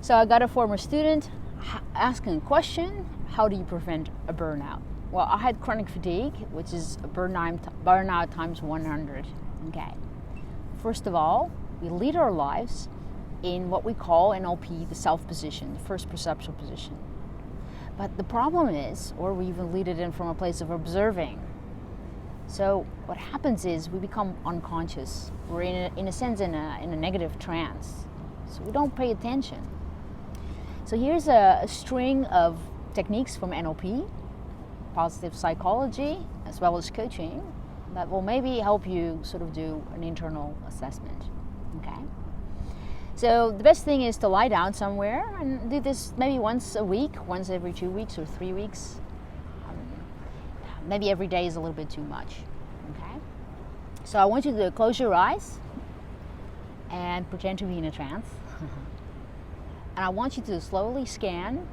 So I got a former student asking a question, how do you prevent a burnout? Well, I had chronic fatigue, which is a burnout times 100. Okay. First of all, we lead our lives in what we call NLP the self position, the first perceptual position. But the problem is, or we even lead it in from a place of observing. So what happens is we become unconscious. We're in a sense in a negative trance. So we don't pay attention. So here's a string of techniques from NLP, positive psychology, as well as coaching, that will maybe help you sort of do an internal assessment. Okay. So the best thing is to lie down somewhere and do this maybe once a week, once every 2 weeks or 3 weeks. Maybe every day is a little bit too much. Okay. So I want you to close your eyes and pretend to be in a trance. And I want you to slowly scan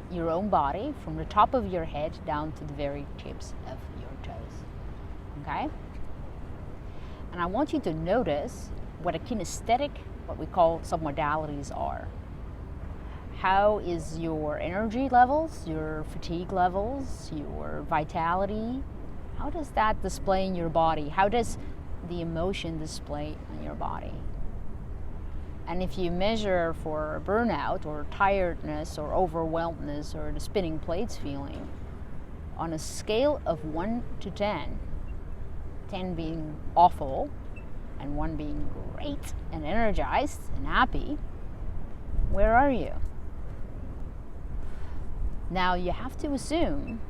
your own body from the top of your head down to the very tips of your toes. Okay? And I want you to notice what a kinesthetic, what we call submodalities are. How is your energy levels, your fatigue levels, your vitality? How does that display in your body? How does the emotion display in your body? And if you measure for burnout or tiredness or overwhelmedness or the spinning plates feeling, on a scale of 1 to 10, 10 being awful and 1 being great and energized and happy, where are you? Now you have to assume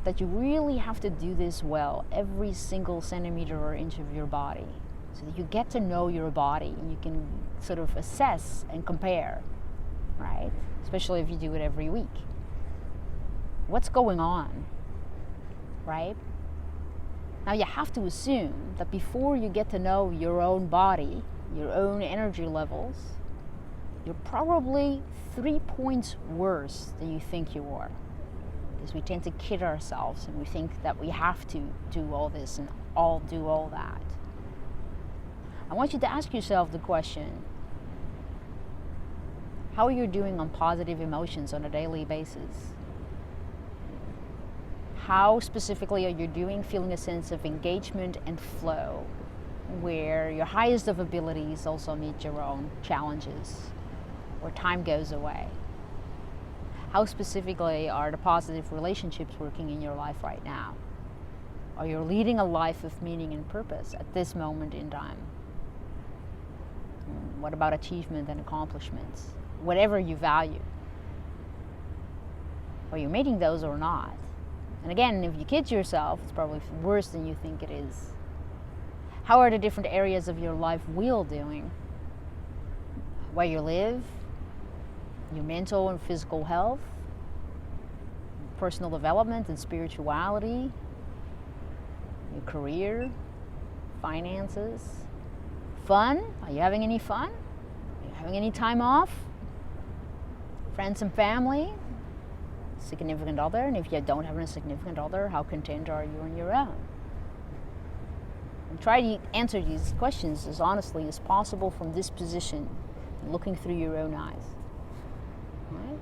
that you really have to do this well, every single centimeter or inch of your body, so that you get to know your body and you can sort of assess and compare, right? Especially if you do it every week. What's going on, right? Now you have to assume that before you get to know your own body, your own energy levels, you're probably 3 points worse than you think you are. Because we tend to kid ourselves and we think that we have to do all this and do all that. I want you to ask yourself the question, how are you doing on positive emotions on a daily basis? How specifically are you doing feeling a sense of engagement and flow, where your highest of abilities also meet your own challenges, where time goes away? How specifically are the positive relationships working in your life right now? Are you leading a life of meaning and purpose at this moment in time? What about achievement and accomplishments? Whatever you value. Are you meeting those or not? And again, if you kid yourself, it's probably worse than you think it is. How are the different areas of your life wheel doing? Where you live, your mental and physical health, personal development and spirituality, your career, finances, fun. Are you having any fun? Are you having any time off? Friends and family, significant other, and if you don't have a significant other, how content are you on your own? And try to answer these questions as honestly as possible from this position, looking through your own eyes. Right?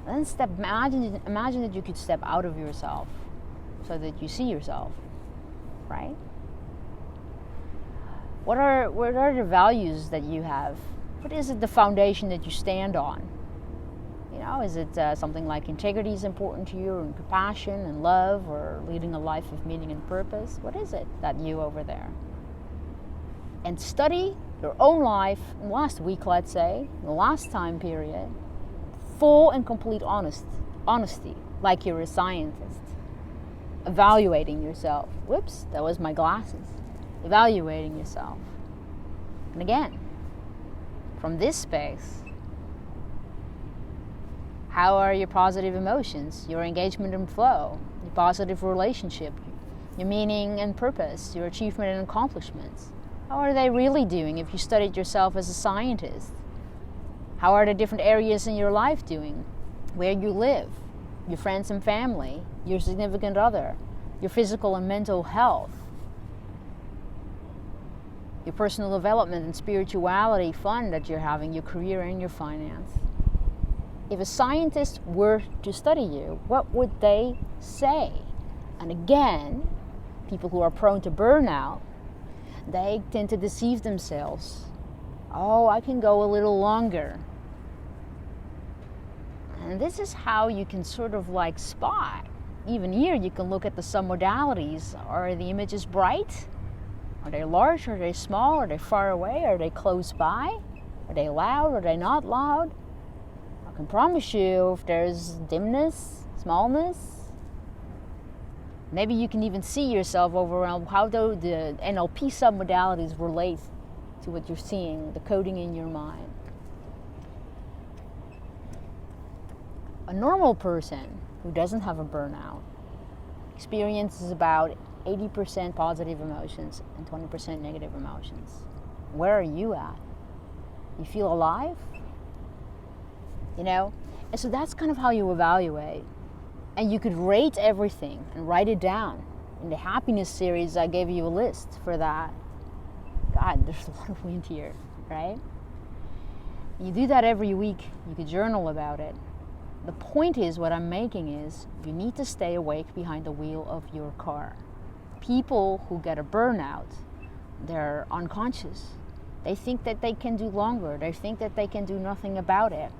And then imagine that you could step out of yourself so that you see yourself, right? What are the values that you have? What is it, the foundation that you stand on? You know, is it something like integrity is important to you, and compassion and love, or leading a life of meaning and purpose? What is it that you over there? And study your own life in the last week, let's say, in the last time period, full and complete honesty, like you're a scientist, evaluating yourself. Whoops, that was my glasses. Evaluating yourself. And again, from this space, how are your positive emotions, your engagement and flow, your positive relationship, your meaning and purpose, your achievement and accomplishments? How are they really doing if you studied yourself as a scientist? How are the different areas in your life doing? Where you live, your friends and family, your significant other, your physical and mental health. your personal development and spirituality fun that you're having, your career and your finance. If a scientist were to study you, what would they say? And again, people who are prone to burnout, they tend to deceive themselves. Oh, I can go a little longer. And this is how you can sort of like spot. Even here, you can look at the submodalities. Are the images bright? Are they large? Are they small? Are they far away? Are they close by? Are they loud? Are they not loud? I can promise you, if there's dimness, smallness, maybe you can even see yourself overwhelmed. How do the NLP submodalities relate to what you're seeing, the coding in your mind? A normal person who doesn't have a burnout experiences about 80% positive emotions and 20% negative emotions. Where are you at? You feel alive? You know? And so that's kind of how you evaluate. And you could rate everything and write it down. In the happiness series, I gave you a list for that. God, there's a lot of wind here, right? You do that every week. You could journal about it. The point is, what I'm making is, you need to stay awake behind the wheel of your car. People who get a burnout, they're unconscious. They think that they can do longer. They think that they can do nothing about it.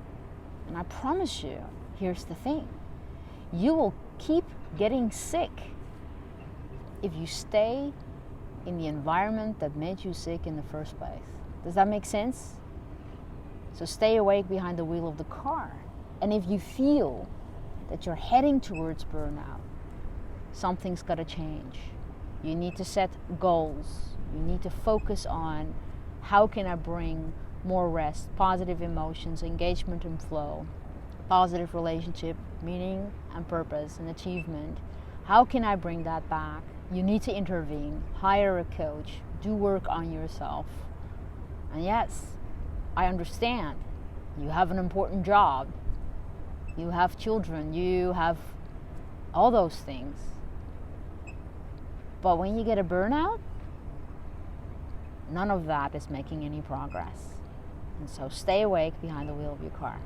And I promise you, here's the thing. You will keep getting sick if you stay in the environment that made you sick in the first place. Does that make sense? So stay awake behind the wheel of the car. And if you feel that you're heading towards burnout, something's got to change. You need to set goals. You need to focus on how can I bring more rest, positive emotions, engagement and flow, positive relationship, meaning and purpose and achievement. How can I bring that back? You need to intervene, hire a coach, do work on yourself. And yes, I understand. You have an important job. You have children. You have all those things. But when you get a burnout, none of that is making any progress. And so stay awake behind the wheel of your car.